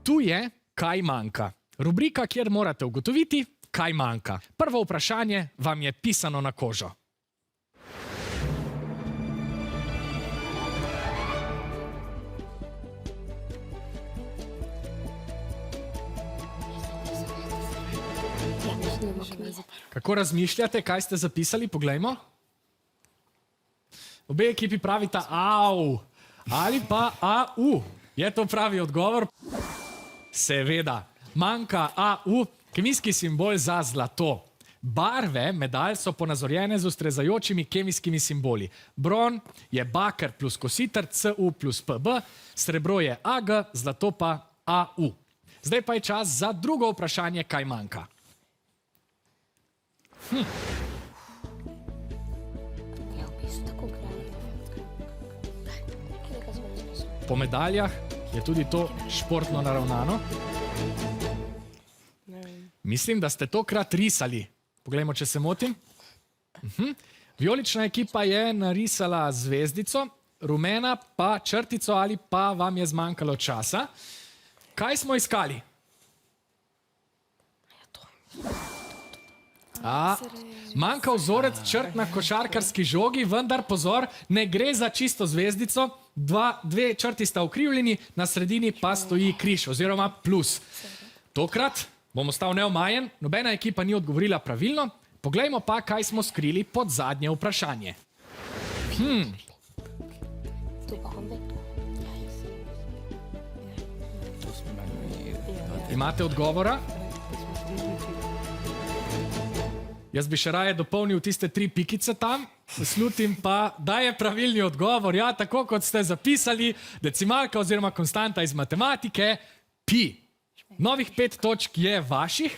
Tu je, kaj manjka. Rubrika, kjer morate ugotoviti, kaj manjka. Prvo vprašanje vam je pisano na kožo. Kako razmišljate, kaj ste zapisali? Poglejmo. Obe ekipi pravita au ali pa au. Je to pravi odgovor? Seveda. Manjka au, kemijski simbol za zlato. Barve medalj so ponazorjene z ustrezajočimi kemijskimi simboli. Bron je baker plus kositer, Cu plus Pb, srebro je Ag, zlato pa Au. Zdaj pa je čas za drugo vprašanje, kaj manjka. Po medaljah je tudi to športno naravnano. Mislim, da ste tokrat risali. Poglejmo, če se motim. Vijolična ekipa je narisala zvezdico, rumena pa črtico ali pa vam je zmanjkalo časa. Kaj smo iskali? Manjka vzorec črt na košarkarski žogi, vendar pozor, ne gre za čisto zvezdico, dve črti sta ukrivljeni, na sredini pa stoji križ oziroma plus. Tokrat bom ostal neomajen, nobena ekipa ni odgovorila pravilno, poglejmo pa, kaj smo skrili pod zadnje vprašanje. Imate odgovora? Jaz bi še raje dopolnil tiste 3 pikice tam, slutim pa, da je pravilni odgovor, ja, tako kot ste zapisali, decimalka oziroma konstanta iz matematike, pi. Novih 5 točk je vaših.